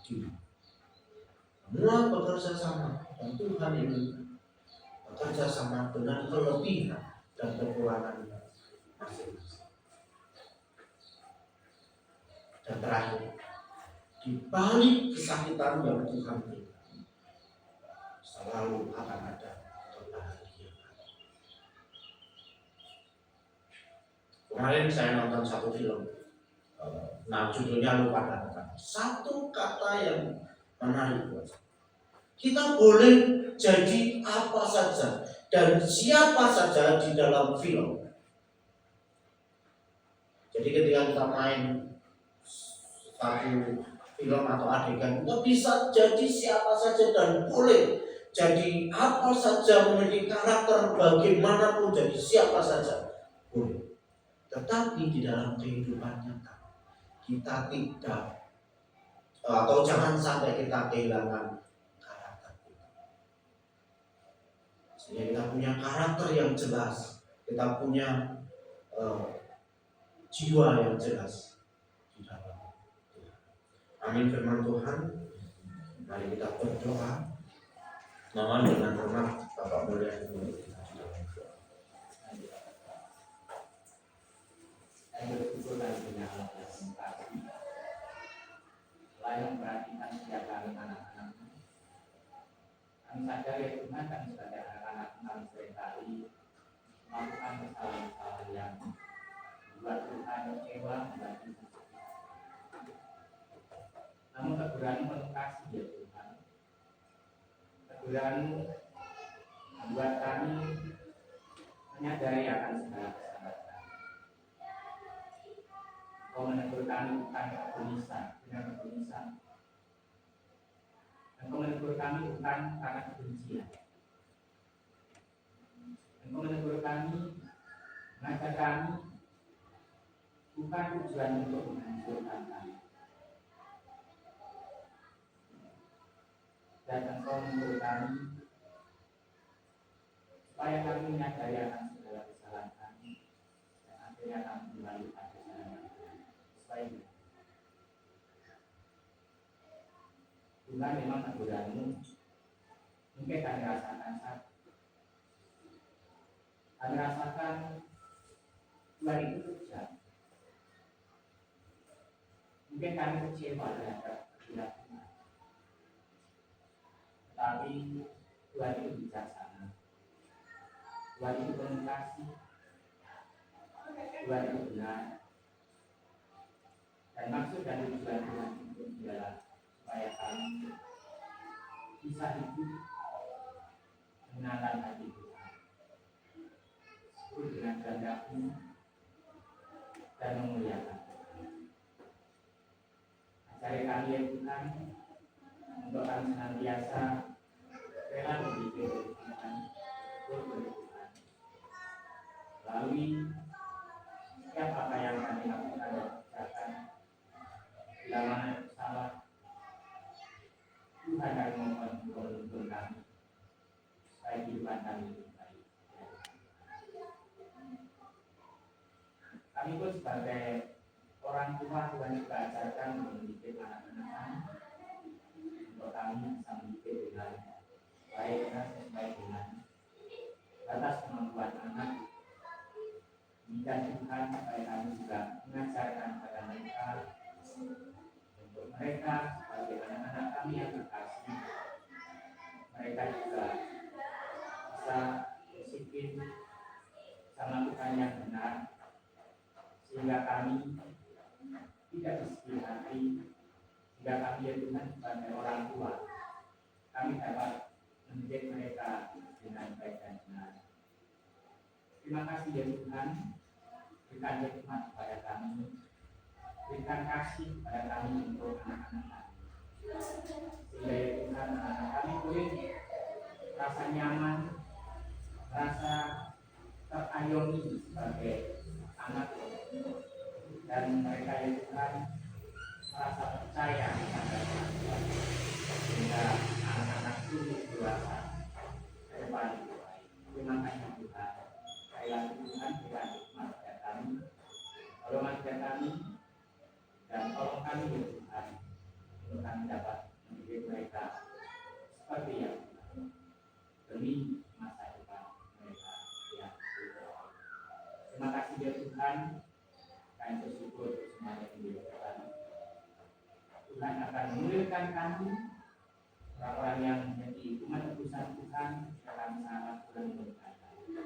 diri. Semua bekerja sama dan Tuhan ini bekerja sama dengan kelebihan dan kekurangan masing-masing. Dan terakhir, di balik kesakitan yang Tuhan berikan, selalu akan ada kebahagiaan. Kemarin saya nonton satu film, judulnya lupa kata. Satu kata yang menarik buat saya. Kita boleh jadi apa saja dan siapa saja di dalam film. Jadi ketika kita main satu film atau adegan, kita bisa jadi siapa saja dan boleh jadi apa saja, memiliki karakter bagaimanapun, jadi siapa saja boleh. Tetapi di dalam kehidupan nyata kita tidak, atau jangan sampai kita kehilangan karakter kita. Sehingga kita punya karakter yang jelas, kita punya jiwa yang jelas di dalam. Amin firman Tuhan. Mari kita berdoa. Mohon dengan hormat Bapak Mulia dulu. Saya bersyukur dan punya Allah yang kasih. Selain memperhatikan setiap kami anak-anakmu, kami sadar ya Tuhan, kami sebagai anak-anak kami seringkali melakukan kesalahan-kesalahan yang membuat Tuhan kecewa, membuat kita. Namun teguran penuh kasih ya Tuhan. Teguran membuat kami menyadari akan segala kesalahan kami. Kau menegur kami bukan kegenisan, dengan kegenisan. Engkau menegur kami bukan karena kebencian. Engkau menegur kami, mengajak kami bukan tujuan untuk menghancurkan kami. Dan engkau menegur kami supaya kami menyadari akan segala kesalahan kami dan akhirnya kami kembali pada jalan yang sesuai. Tuhan, memang teguranmu mungkin kami rasakan satu. Kami rasakan Tuhan itu kejam. Mungkin kami kecewa terhadap Tuhan. Tetapi Tuhan itu bijaksana. Tuhan itu penuh kasih. Tuhan itu benar. Dan maksud dan tujuan Tuhan itu adalah supaya kami bisa hidup mengenalkan hati Tuhan. Dengan kehendak-Mu dan memuliakan. Ajari kami ya Tuhan, untuk kami senantiasa rela memikir Tuhan, Tuhan. Melalui setiap apa yang kami lakukan dan kerjakan, bila mana itu salah, Tuhan kami mohon menuntun kami, supaya kehidupan kami lebih baik. Kami pun sebagai orang tua, Tuhan juga ajarkan mendidik anak-anak kami, untuk kami bisa mendidik dengan baik dan sesuai dengan batas kemampuan anak. Demikian Tuhan, supaya kami juga mengajarkan kepada mereka, untuk mereka sebagai anak-anak kami yang terkasih, mereka juga bisa disiplin, bisa melakukan yang benar, sehingga kami tidak bersedih hati, sehingga kami ya Tuhan sebagai orang tua, kami dapat mendidik mereka dengan baik dan benar. Terima kasih ya Tuhan, berikan hikmat kepada kami, berikan kasih kepada kami untuk anak-anak kami, sehingga ya Tuhan anak-anak kami boleh merasa nyaman, merasa terayomi sebagai anak, dan mereka ya Tuhan merasa percaya kepada Tuhan, sehingga anak-anak itu dewasa ke depan itu baik. Terima kasih Tuhan. Sekali lagi Tuhan, berikan hikmat kepada kami, tolong ajar kami, dan tolong kami ya Tuhan, untuk kami dapat mendidik mereka seperti yang demi masa depan mereka yang berdoa. Terima kasih ya Tuhan. Kami bersyukur semuanya yang dilakukan. Tuhan akan memulihkan kami, orang-orang yang menjadi umat tebusan Tuhan, dalam sangat Tuhan memberkati.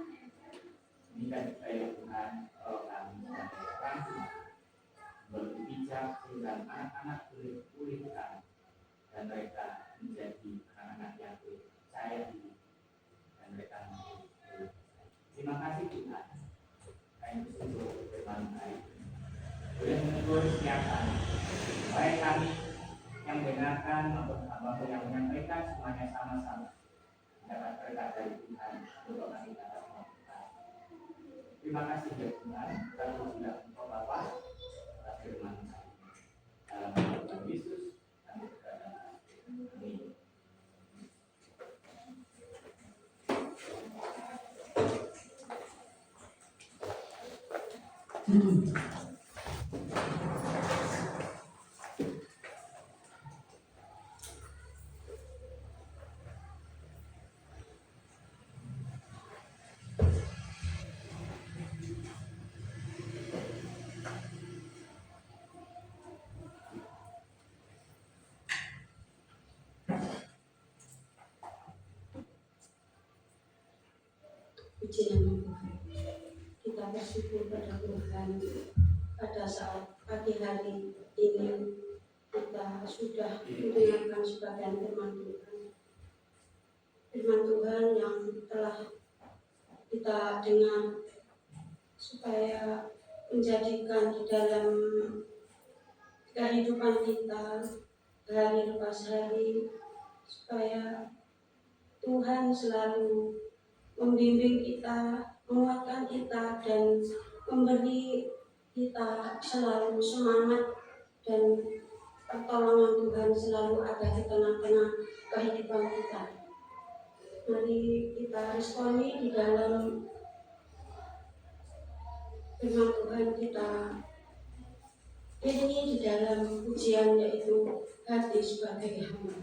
Demikian juga ya Tuhan, kalau kami sebagai orang tua berlaku bijak sehingga anak-anak boleh dipulihkan dan mereka menjadi anak-anak yang percaya diri dan mereka menjadi. Terima kasih Tuhan. Kami bersyukur firman baik. Boleh menegur setiap kami, baik kami yang mendengarkan maupun hamba yang menyampaikan, semuanya sama-sama dapat berkat dari Tuhan untuk kami dapat melakukan. Terima kasih ya Tuhan, kami sudah Engkau Bapa atas firman kami. Dalam nama Tuhan Yesus kami berdoa. Amin. Puji nama Tuhan. Kita bersyukur pada Tuhan pada saat pagi hari ini kita sudah mendengarkan sebagian firman Tuhan. Firman Tuhan yang telah kita dengar supaya menjadikan di dalam kehidupan kita hari lepas hari, supaya Tuhan selalu membimbing kita, menguatkan kita, dan memberi kita selalu semangat dan pertolongan Tuhan selalu ada di tengah-tengah kehidupan kita. Mari kita responi di dalam firman Tuhan, kita iringi di dalam pujian, yaitu hati sebagai hamba.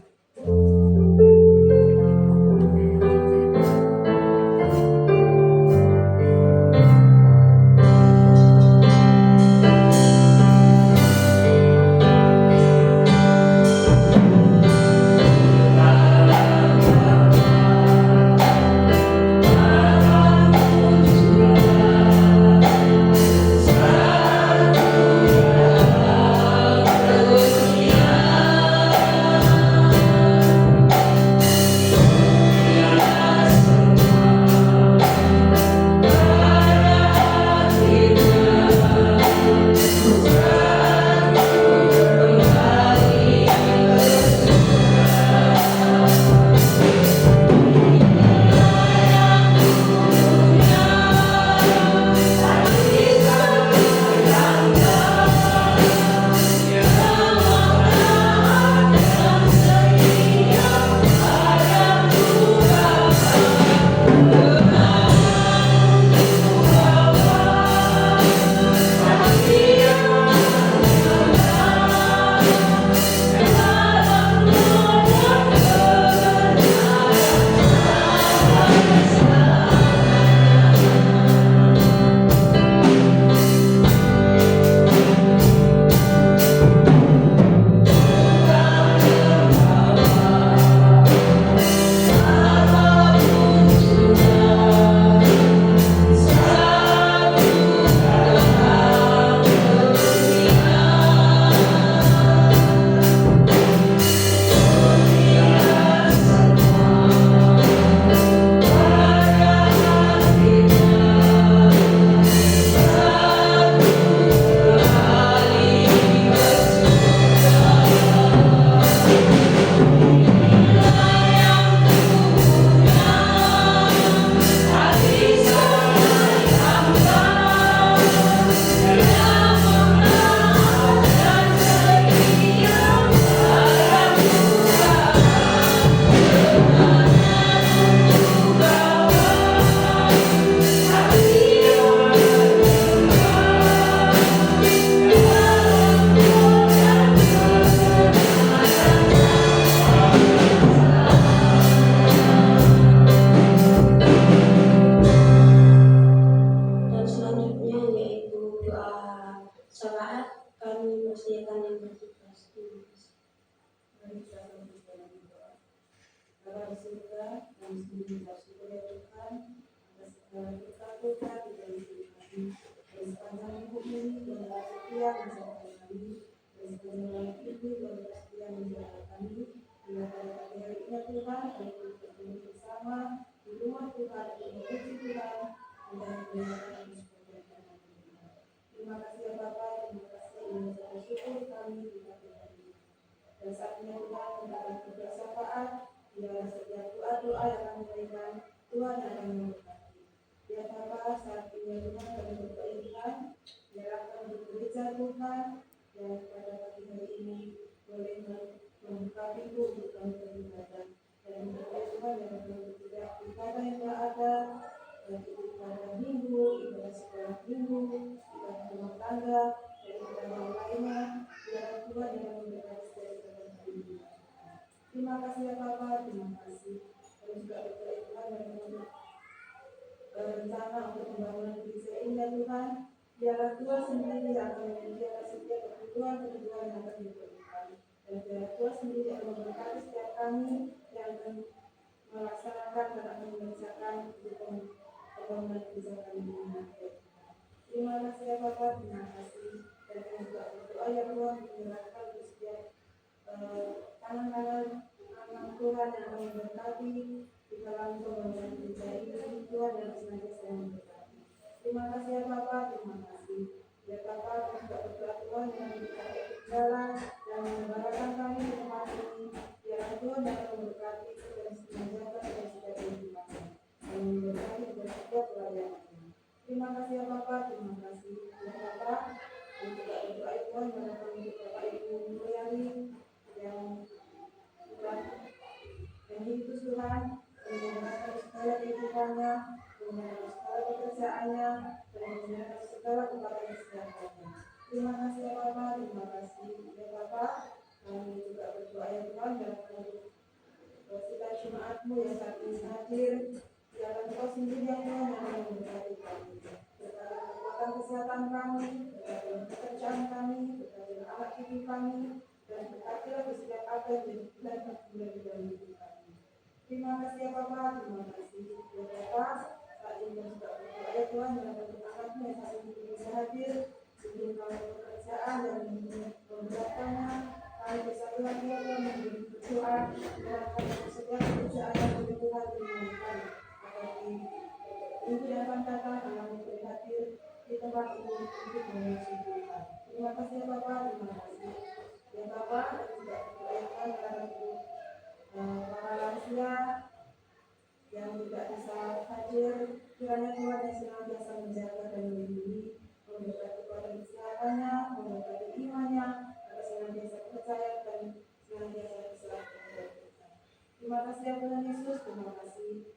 berdoa ya Tuhan menyerahkan di setiap tangan-tangan anak Tuhan yang akan memberkati di dalam pembangunan gereja ini Tuhan dan senantiasa memberkati. Terima kasih ya Bapa, terima kasih. Ya Bapa, kami juga berdoa Tuhan yang memberikan jalan dan menyebarkan kami di tempat ini. Biar Tuhan dapat memberkati dan menjaga dan setiap kehidupan dan memberkati dan setiap pelayanan. Terima kasih ya Bapa, terima kasih. Ya Bapa, kami juga berdoa Tuhan menyerahkan untuk Bapak Ibu Mulyani yang sudah menjadi Tuhan, menjalankan segala kehidupannya, menjalankan segala pekerjaannya, dan menjalankan segala kebaikan kesehatannya. Terima kasih ya Bapak, terima kasih ya Bapak. Kami juga berdoa ya Tuhan dalam sidang Jumatmu yang saat ini hadir. Biarlah Engkau sendiri yang Tuhan yang akan memberkati kami. Berkati kekuatan kesehatan kami, berkati pekerjaan kami, berkati anak cucu kami, dan berkatilah di setiap apa yang menjadi bulan di dalam hidup kami. Terima kasih ya Bapak, terima kasih ya Bapak. Saat ini kami juga berdoa ya Tuhan dalam anakmu yang saat ini bisa hadir sebelum kami pekerjaan dan memberatkannya. Kami bersatu lagi ya Tuhan memberi berdoa dan kami setiap pekerjaan yang Tuhan dimulakan agar di minggu yang akan datang kami boleh hadir di tempat ini untuk memuji Tuhan. Terima kasih ya Bapak, terima kasih ya Bapak. Kami juga berdoa ya Tuhan dalam para lansia yang tidak bisa hadir, kiranya Tuhan yang senantiasa menjaga dan melindungi, memberkati kekuatan kesehatannya, memberkati imannya, agar senantiasa percaya dan senantiasa berserah kepada Tuhan. Terima kasih ya Tuhan Yesus, terima kasih.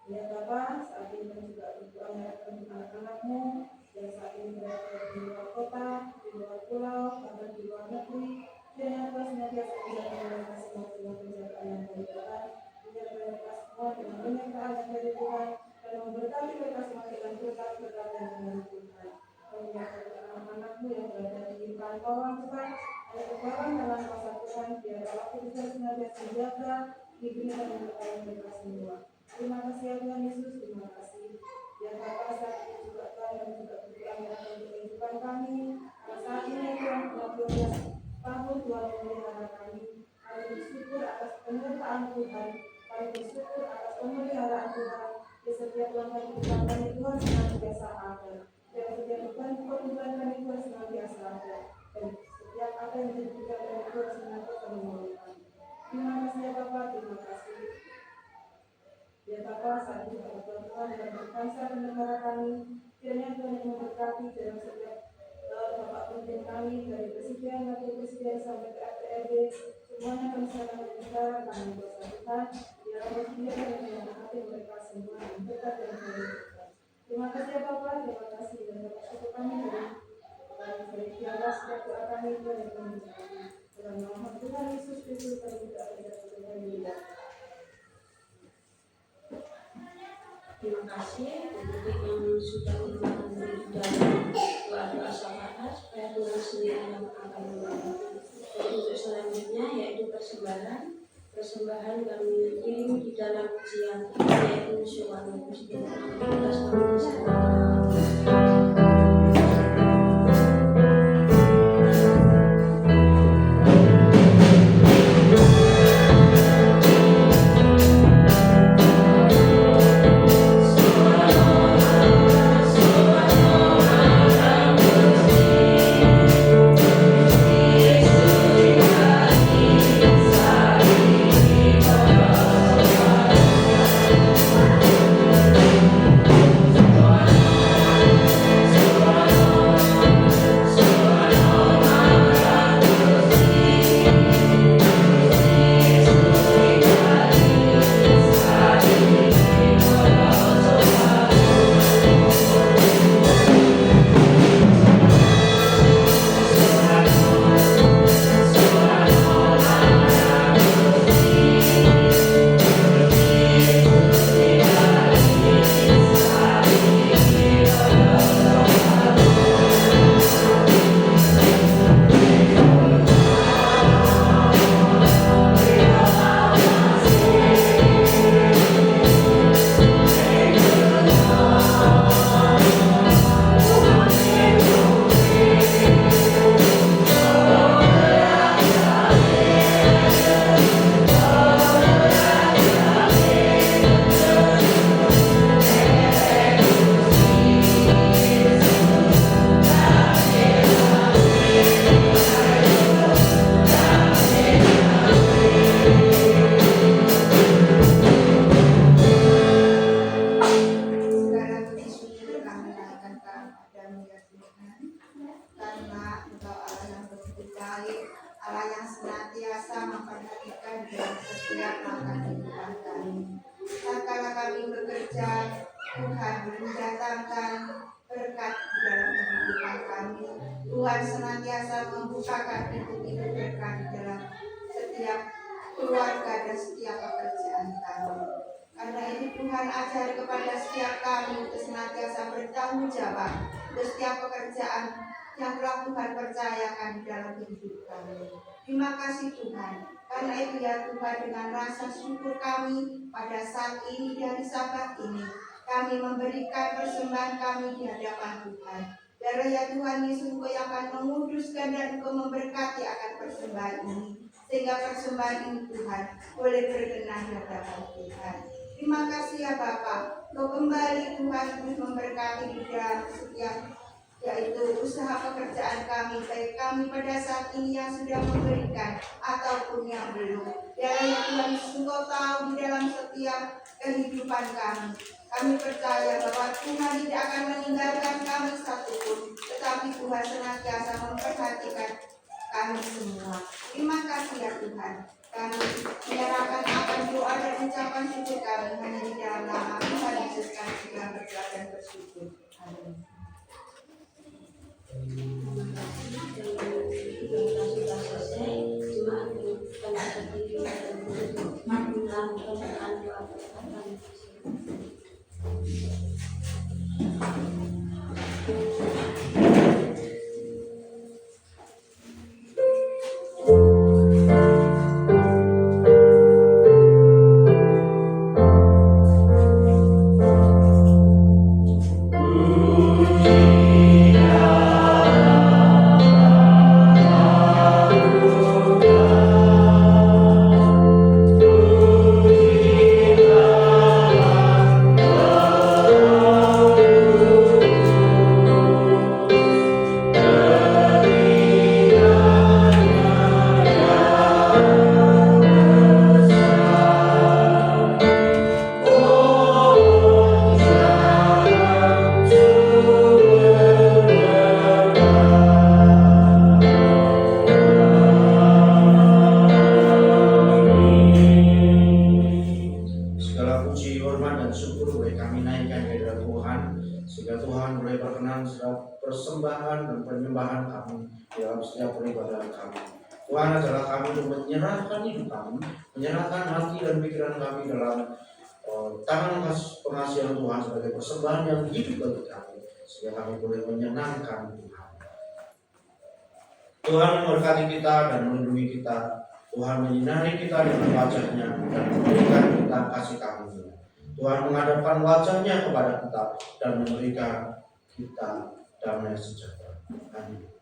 Ya Bapak, saat ini kami juga berdoa menyerahkan anak-anakmu yang saat ini berada di luar kota, di luar pulau, bahkan di luar negeri. Kiranya Tuhan senantiasa menjaga mereka semua dengan penjagaan yang dari Tuhan, menjaga mereka semua dengan penyertaan yang dari Tuhan, dan memberkati mereka semua dengan berkat-berkat yang dari Tuhan. Kami menyerahkan anak-anakmu yang berada di perantauan Tuhan, ada kebaran dalam kuasa Tuhan, biar Allah Tuhan senantiasa menjaga, diberi dan memberkati mereka semua. Terima kasih ya Tuhan Yesus, terima kasih. Ya Bapak, saat ini juga Tuhan kami juga berdoa menyerahkan untuk kehidupan kami. Karena saat ini Tuhan 12 tahun Tuhan memelihara kami. Kami bersyukur atas penyertaan Tuhan. Kami bersyukur atas pemeliharaan Tuhan. Di setiap langkah kehidupan kami Tuhan senantiasa ada. Dan setiap kehidupan kami Tuhan senantiasa ada. Dan setiap apa yang dilakukan kami Tuhan senantiasa menolong kami. Terima kasih ya Bapak, terima kasih. Ya Bapak, saat ini Bapak Tuhan dan bangsa dan negara kami, kiranya Tuhan yang memberkati dalam setiap Bapak pemimpin kami, dari presiden, wakil presiden sampai ke RT/RW, semuanya kami serahkan kepada negara kami kuasa Tuhan. Biar Allah sendiri yang memberkati mereka semua yang dekat dan berdoa. Terima kasih ya Bapak, terima kasih dan Bapak syukur kami dari tiada setiap doa kami Tuhan yang menjadi dalam nama Tuhan Yesus Kristus kami berdoa dan berdoa. Terima kasih untuk yang sudah melakukan di dalam doa-doa syafaat supaya Tuhan sendiri yang akan membantu. Dan untuk selanjutnya yaitu persembahan kami kirim di dalam ujian yaitu Yohanes 15:19. Allah yang senantiasa memperhatikan dalam setiap langkah kehidupan kami. Tatkala kami bekerja, Tuhan mendatangkan berkat di dalam kehidupan kami. Tuhan senantiasa membukakan pintu-pintu berkat di dalam setiap keluarga dan setiap pekerjaan kami. Karena itu Tuhan ajari kepada setiap kami untuk senantiasa bertanggung jawab untuk setiap pekerjaan yang telah Tuhan percayakan di dalam hidup kami. Terima kasih Tuhan. Karena itu ya Tuhan, dengan rasa syukur kami pada saat ini dari Sabat ini, kami memberikan persembahan kami di hadapan Tuhan. Darah ya Tuhan Yesus, Engkau yang akan menguduskan dan Engkau memberkati akan persembahan ini, sehingga persembahan ini Tuhan boleh berkenan di hadapan Tuhan. Terima kasih ya Bapa, Engkau kembali Tuhan terus memberkati di dalam setiap yaitu usaha pekerjaan kami, baik kami pada saat ini yang sudah memberikan ataupun yang belum. Ya Tuhan Yesus, Engkau tahu di dalam setiap kehidupan kami. Kami percaya bahwa Tuhan tidak akan meninggalkan kami satupun, tetapi Tuhan senantiasa memperhatikan kami semua. Terima kasih ya Tuhan. Kami menyerahkan akan doa dan ucapan syukur kami hanya di dalam nama Tuhan Yesus kami sudah berdoa dan bersyukur. Amin. Sudah selesai, jemaat kita berdiri dan melakukan doa berkatan. Persembahan dan penyembahan kami dalam setiap peribadahan kami. Tuhan, adalah kami untuk menyerahkan hidup kami, menyerahkan hati dan pikiran kami dalam tangan pengasihan Tuhan sebagai persembahan yang hidup bagi kami, sehingga kami boleh menyenangkan Tuhan. Tuhan memberkati kita dan melindungi kita. Tuhan menyinari kita dengan wajah-Nya dan memberikan kita kasih karunia. Tuhan menghadapkan wajah-Nya kepada kita dan memberikan kita damai sejahtera. Amin.